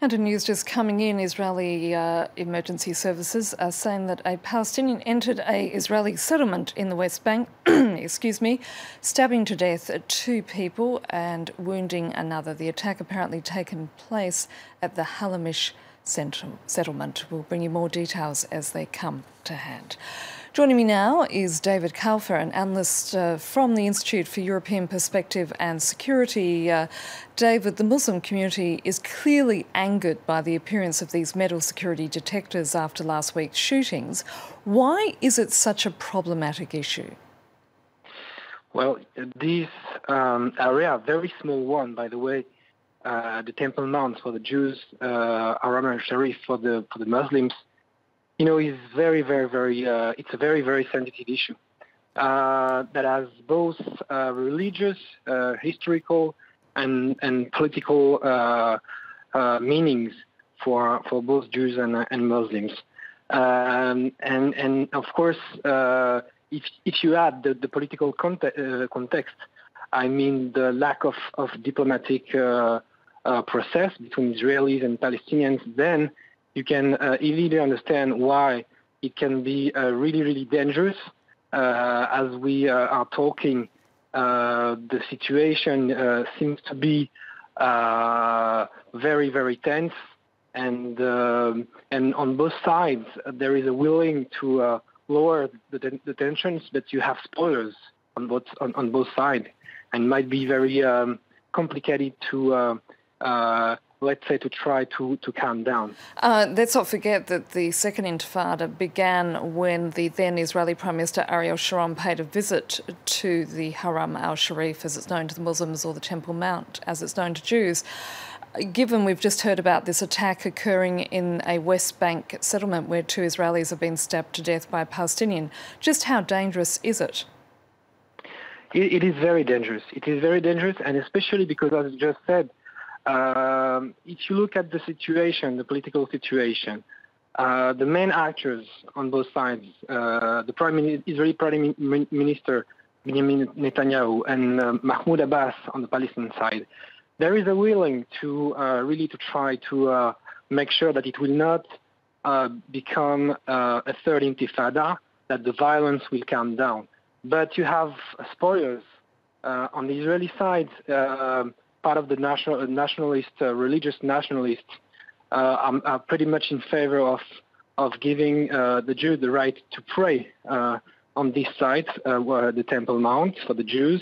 And a news just coming in, Israeli emergency services are saying that a Palestinian entered an Israeli settlement in the West Bank, excuse me, stabbing to death 2 people and wounding another. The attack apparently taken place at the Halamish settlement. We'll bring you more details as they come to hand. Joining me now is David Khalfa, an analyst from the Institute for European Perspective and Security. David, the Muslim community is clearly angered by the appearance of these metal security detectors after last week's shootings. Why is it such a problematic issue? Well, this area, a very small one, by the way, the Temple Mount for the Jews, Haram al-Sharif for the Muslims, is very, it's a very, very sensitive issue that has both religious, historical, and political meanings for both Jews and Muslims. And of course, if you add the political context, I mean the lack of diplomatic process between Israelis and Palestinians, then you can easily understand why it can be really, really dangerous. As we are talking, the situation seems to be very, very tense, and on both sides there is a willing to lower the tensions, but you have spoilers on both sides, and might be very complicated to let's say, to try to calm down. Let's not forget that the second intifada began when the then Israeli Prime Minister Ariel Sharon paid a visit to the Haram al-Sharif, as it's known to the Muslims, or the Temple Mount, as it's known to Jews. Given we've just heard about this attack occurring in a West Bank settlement where 2 Israelis have been stabbed to death by a Palestinian, just how dangerous is it? It is very dangerous. It is very dangerous, and especially because, as I just said, if you look at the situation, the political situation, the main actors on both sides, the Israeli Prime Minister Benjamin Netanyahu and Mahmoud Abbas on the Palestinian side, there is a willing to really to try to make sure that it will not become a third intifada, that the violence will calm down. But you have spoilers on the Israeli side. Part of the nationalist, religious nationalists are pretty much in favor of giving the Jews the right to pray on this site, the Temple Mount for the Jews.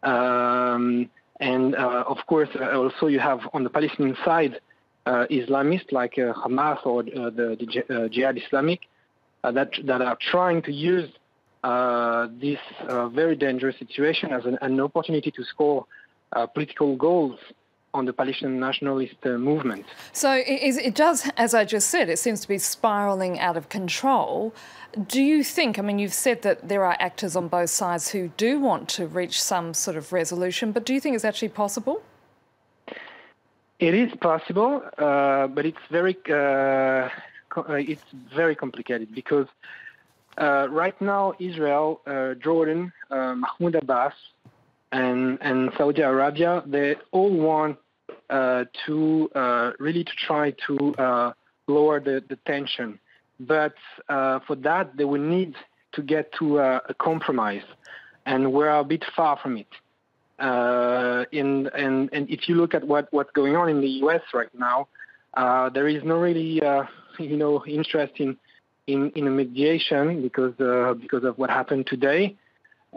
And of course, also you have on the Palestinian side Islamists like Hamas or the Jihad Islamic that are trying to use this very dangerous situation as an opportunity to score political goals on the Palestinian nationalist movement. So it does, as I just said, it seems to be spiralling out of control. Do you think, I mean, you've said that there are actors on both sides who do want to reach some sort of resolution, but do you think it's actually possible? It is possible, but it's very complicated because right now Israel, Jordan, Mahmoud Abbas, and Saudi Arabia, they all want to really to try to lower the tension. But for that, they will need to get to a compromise, and we're a bit far from it. And if you look at what's going on in the U.S. right now, there is no really interest in a mediation because of what happened today.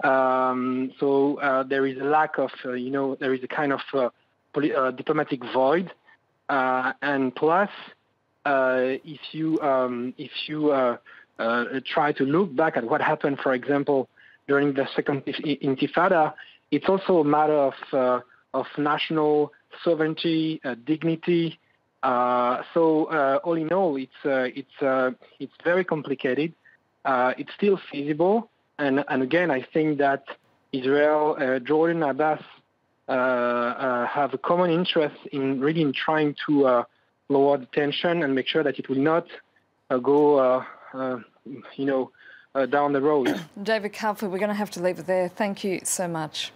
So there is a lack of, there is a kind of diplomatic void, and plus, if you try to look back at what happened, for example, during the second Intifada, it's also a matter of national sovereignty, dignity. So all in all, it's very complicated. It's still feasible. And again, I think that Israel, Jordan, Abbas have a common interest in really trying to lower the tension and make sure that it will not go, down the road. David Khalfa, we're going to have to leave it there. Thank you so much.